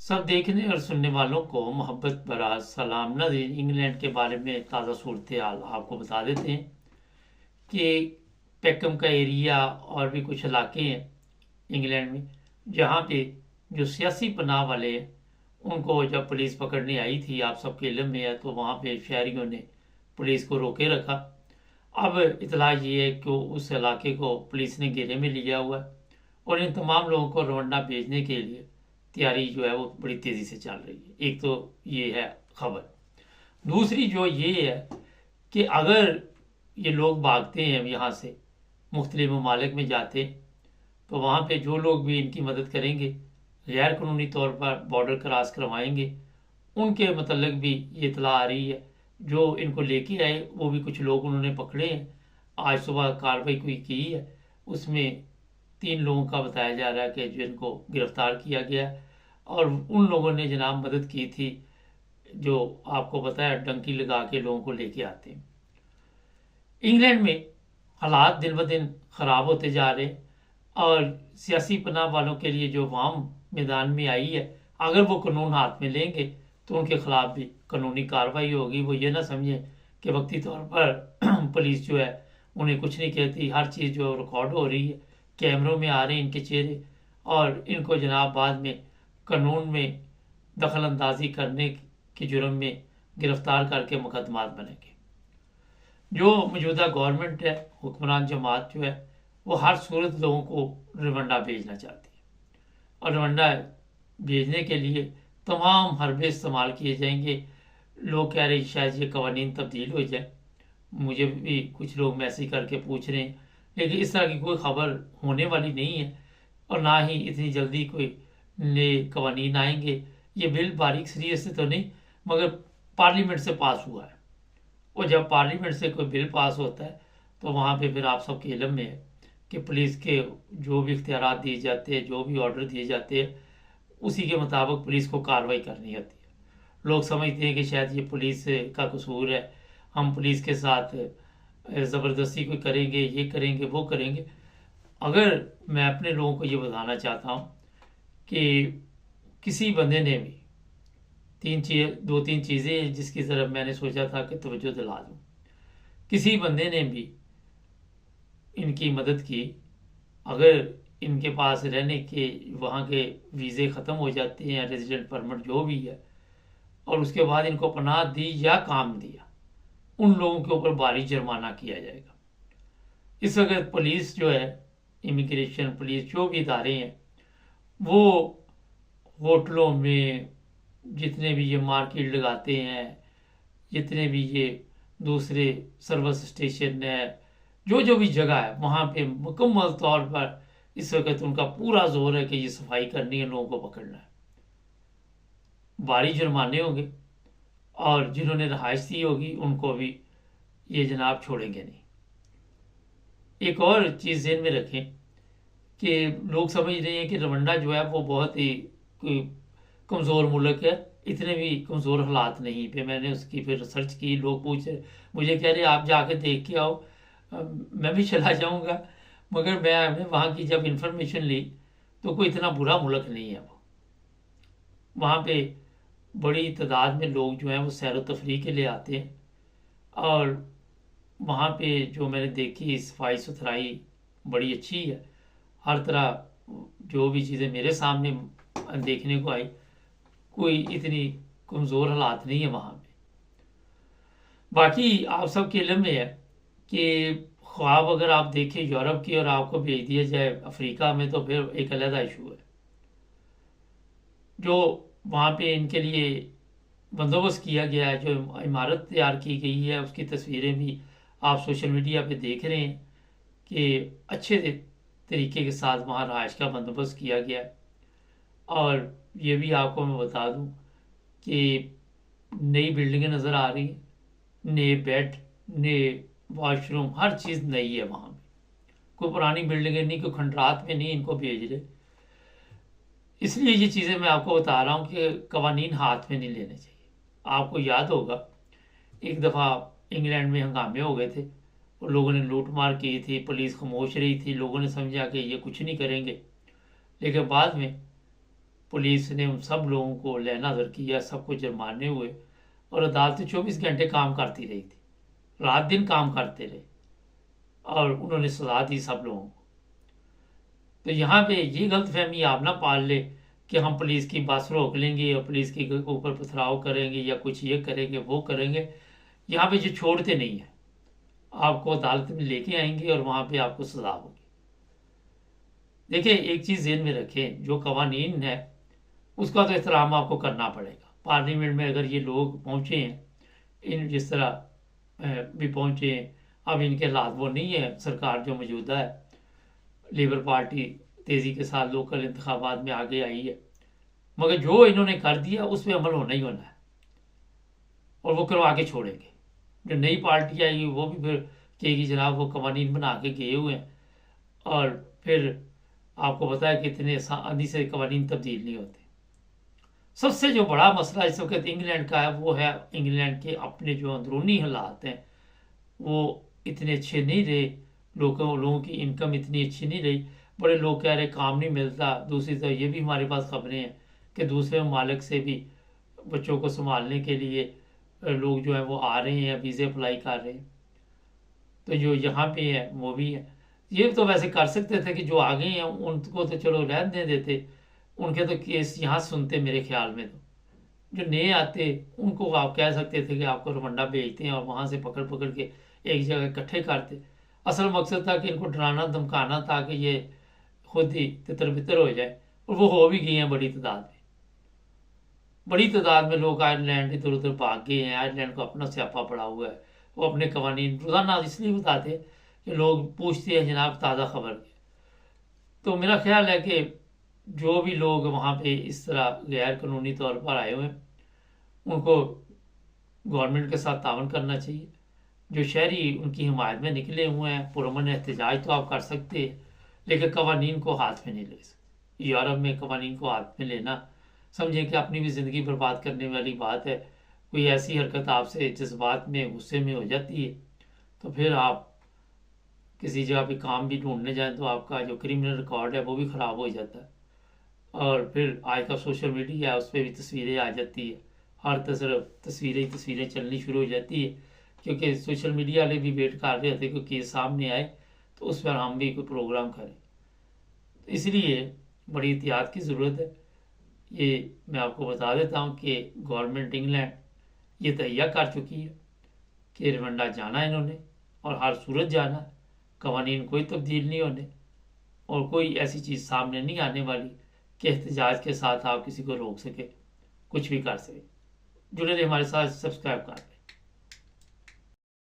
सब देखने और सुनने वालों को मोहब्बत भरा सलाम। नाज़रीन, इंग्लैंड के बारे में ताज़ा सूरत हाल आपको बता देते हैं कि पेकम का एरिया और भी कुछ इलाके हैं इंग्लैंड में, जहाँ पे जो सियासी पनाह वाले हैं उनको जब पुलिस पकड़ने आई थी, आप सबके इल्म में है, तो वहाँ पे शहरियों ने पुलिस को रोके रखा। अब इतला ये है कि उस इलाके को पुलिस ने घेरे में लिया हुआ है और इन तमाम लोगों को रवांडा भेजने के लिए तैयारी जो है वो बड़ी तेज़ी से चल रही है। एक तो ये है खबर। दूसरी जो ये है कि अगर ये लोग भागते हैं यहाँ से, मुख्तलिफ ममालिक में जाते हैं, तो वहाँ पे जो लोग भी इनकी मदद करेंगे, गैर कानूनी तौर पर बॉर्डर क्रॉस करवाएंगे, उनके मतलब भी ये इतला आ रही है। जो इनको लेके आए वो भी कुछ लोग उन्होंने पकड़े हैं। आज सुबह कार्रवाई कोई की है, उसमें 3 लोगों का बताया जा रहा है कि जिनको गिरफ्तार किया गया है। और उन लोगों ने जनाब मदद की थी जो आपको बताया डंकी लगा के लोगों को लेके आते हैं। इंग्लैंड में हालात दिन ब दिन ख़राब होते जा रहे हैं और सियासी पनाह वालों के लिए जो अवाम मैदान में आई है, अगर वो कानून हाथ में लेंगे तो उनके खिलाफ भी कानूनी कार्रवाई होगी। वो ये ना समझें कि वक्ती तौर पर पुलिस जो है उन्हें कुछ नहीं कहती। हर चीज़ जो रिकॉर्ड हो रही है, कैमरों में आ रहे हैं इनके चेहरे, और इनको जनाब बाद में कानून में दखल अंदाजी करने के जुर्म में गिरफ्तार करके मुकदमात बनेंगे। जो मौजूदा गवर्नमेंट है, हुक्मरान जमात जो है, वो हर सूरत लोगों को रवांडा भेजना चाहती है और रवांडा भेजने के लिए तमाम हरबे इस्तेमाल किए जाएंगे। लोग कह रहे हैं शायद ये कवानीन तब्दील हो जाए। मुझे भी कुछ लोग मैसेज करके पूछ रहे हैं, लेकिन इस तरह की कोई खबर होने वाली नहीं है और ना ही इतनी जल्दी कोई नए कवानीन आएंगे। ये बिल बारीक शरीय से तो नहीं, मगर पार्लियामेंट से पास हुआ है, और जब पार्लियामेंट से कोई बिल पास होता है तो वहाँ पे फिर आप सबके इल्म में है कि पुलिस के जो भी इख्तियारात दिए जाते हैं, जो भी ऑर्डर दिए जाते हैं, उसी के मुताबिक पुलिस को कार्रवाई करनी होती है। लोग समझते हैं कि शायद ये पुलिस का कसूर है, हम पुलिस के साथ ज़बरदस्ती कोई करेंगे, ये करेंगे, वो करेंगे। अगर मैं अपने लोगों को ये बताना चाहता हूँ कि किसी बंदे ने भी 2-3 चीज़ें जिसकी तरफ मैंने सोचा था कि तवज्जो दिला दूँ। किसी बंदे ने भी इनकी मदद की, अगर इनके पास रहने के वहाँ के वीज़े ख़त्म हो जाते हैं, रेजिडेंट परमिट जो भी है, और उसके बाद इनको पनाह दी या काम दिया, उन लोगों के ऊपर भारी जुर्माना किया जाएगा। इस वक्त पुलिस जो है, इमिग्रेशन पुलिस जो भी इदारे हैं, वो होटलों में जितने भी ये मार्केट लगाते हैं, जितने भी ये दूसरे सर्विस स्टेशन है, जो जो भी जगह है, वहाँ पे मुकम्मल तौर पर इस वक्त उनका पूरा जोर है कि ये सफाई करनी है, लोगों को पकड़ना है। भारी जुर्माने होंगे और जिन्होंने रहायश दी होगी उनको भी ये जनाब छोड़ेंगे नहीं। एक और चीज़ ज़हन में रखें कि लोग समझ रहे हैं कि रवांडा जो है वो बहुत ही कोई कमज़ोर मुल्क है। इतने भी कमज़ोर हालात नहीं पे। मैंने उसकी फिर रिसर्च की, लोग पूछे, मुझे कह रहे आप जाके देख के आओ। मैं भी चला जाऊंगा, मगर मैंने वहाँ की जब इंफॉर्मेशन ली तो कोई इतना बुरा मुल्क नहीं है वो। वहाँ पे बड़ी तादाद में लोग जो हैं वो सैर व तफरीह के लिए आते हैं, और वहाँ पे जो मैंने देखी सफाई सुथराई बड़ी अच्छी है। हर तरह जो भी चीज़ें मेरे सामने देखने को आई, कोई इतनी कमज़ोर हालात नहीं है वहाँ पे। बाकी आप सब के इल्म में है कि ख्वाब अगर आप देखें यूरोप की और आपको भेज दिया जाए अफ्रीका में, तो फिर एक अलग इशू है। जो वहाँ पे इनके लिए बंदोबस्त किया गया है, जो इमारत तैयार की गई है, उसकी तस्वीरें भी आप सोशल मीडिया पे देख रहे हैं कि अच्छे तरीके के साथ वहाँ रहायश का बंदोबस्त किया गया है। और ये भी आपको मैं बता दूं कि नई बिल्डिंगें नज़र आ रही हैं, नए बेड, नए वॉशरूम, हर चीज़ नई है वहाँ पे। कोई पुरानी बिल्डिंगें नहीं, कोई खंडरात में नहीं इनको भेज रहे। इसलिए ये चीज़ें मैं आपको बता रहा हूँ कि कवानीन हाथ में नहीं लेने चाहिए। आपको याद होगा एक दफ़ा इंग्लैंड में हंगामे हो गए थे और लोगों ने लूट मार की थी, पुलिस खामोश रही थी, लोगों ने समझा कि ये कुछ नहीं करेंगे, लेकिन बाद में पुलिस ने उन सब लोगों को लहनाजर किया, सबको जुर्माने हुए, और अदालतें 24 घंटे काम करती रही थी, रात दिन काम करते रहे, और उन्होंने सजा दी सब लोगों को। तो यहाँ पे ये गलतफहमी आप ना पाल ले कि हम पुलिस की बस रोक लेंगे और पुलिस के ऊपर पथराव करेंगे या कुछ ये करेंगे वो करेंगे। यहाँ पे जो छोड़ते नहीं है, आपको अदालत में लेके आएंगे और वहाँ पे आपको सजा होगी। देखिए, एक चीज़ ज़हन में रखें, जो कवानीन है उसका तो एहतराम आपको करना पड़ेगा। पार्लियामेंट में अगर ये लोग पहुँचे हैं, इन जिस तरह भी पहुँचे हैं, अब इनके हालात वो नहीं है। सरकार जो मौजूदा है, लेबर पार्टी तेज़ी के साथ लोकल इंतखाबात में आगे आई है, मगर जो इन्होंने कर दिया उस पर अमल होना ही होना है, और वो करवा के छोड़ेंगे। जो नई पार्टी आएगी वो भी फिर कहेगी जनाब वो कवानीन बना के गए हुए हैं, और फिर आपको पता है कि इतने आसानी से कवानीन तब्दील नहीं होते। सबसे जो बड़ा मसला इस वक्त इंग्लैंड का है वो है इंग्लैंड के अपने जो अंदरूनी हालात हैं वो इतने अच्छे नहीं रहे। लोगों की इनकम इतनी अच्छी नहीं रही। बड़े लोग कह रहे काम नहीं मिलता। दूसरी तरफ ये भी हमारे पास खबरें हैं कि दूसरे ममालिक से भी बच्चों को संभालने के लिए लोग जो है वो आ रहे हैं, वीज़े अप्लाई कर रहे हैं। तो जो यहाँ पे है वो भी है। ये तो वैसे कर सकते थे कि जो आ गए हैं उनको तो चलो रहने दे देते, उनके तो केस यहाँ सुनते मेरे ख्याल में। तो जो नए आते उनको आप कह सकते थे कि आपको रवंडा भेजते हैं और वहाँ से पकड़ पकड़ के एक जगह इकट्ठे करते। असल मकसद था कि इनको डराना धमकाना था कि ये खुद ही तितर बितर हो जाए, और वो हो भी गए हैं बड़ी तादाद में। बड़ी तादाद में लोग आयरलैंड इधर उधर भाग गए हैं। आयरलैंड को अपना स्यापा पड़ा हुआ है। वो अपने कवानीन रोजाना इसलिए बताते कि लोग पूछते हैं जनाब ताज़ा खबर के। तो मेरा ख्याल है कि जो भी लोग वहाँ पे इस तरह गैर कानूनी तौर पर आए हुए हैं उनको गवर्नमेंट के साथ तावन करना चाहिए। जो शहरी उनकी हिमायत में निकले हुए हैं, पुरअमन एहतजाज तो आप कर सकते हैं, लेकिन कवानीन को हाथ में नहीं ले सकते। यूरोप में कवानीन को हाथ में लेना समझें कि अपनी भी ज़िंदगी बर्बाद करने वाली बात है। कोई ऐसी हरकत आपसे जज्बात में गुस्से में हो जाती है तो फिर आप किसी जगह पे काम भी ढूंढने जाएं तो आपका जो क्रिमिनल रिकॉर्ड है वो भी ख़राब हो जाता है। और फिर आज का सोशल मीडिया है उस पर भी तस्वीरें आ जाती है, हर तरफ तस्वीरें चलनी शुरू हो जाती है, क्योंकि सोशल मीडिया वाले भी वेट कर रहे थे कि केस सामने आए तो उस पर हम भी कोई प्रोग्राम करें। इसलिए बड़ी एहतियात की ज़रूरत है। ये मैं आपको बता देता हूँ कि गवर्नमेंट इंग्लैंड ये तैयार कर चुकी है कि रवंडा जाना है इन्होंने, और हर सूरत जाना है। कवानीन कोई तब्दील नहीं होने और कोई ऐसी चीज़ सामने नहीं आने वाली कि एहतजाज के साथ आप किसी को रोक सके, कुछ भी कर सके। जुड़े रहे हमारे साथ, सब्सक्राइब कर।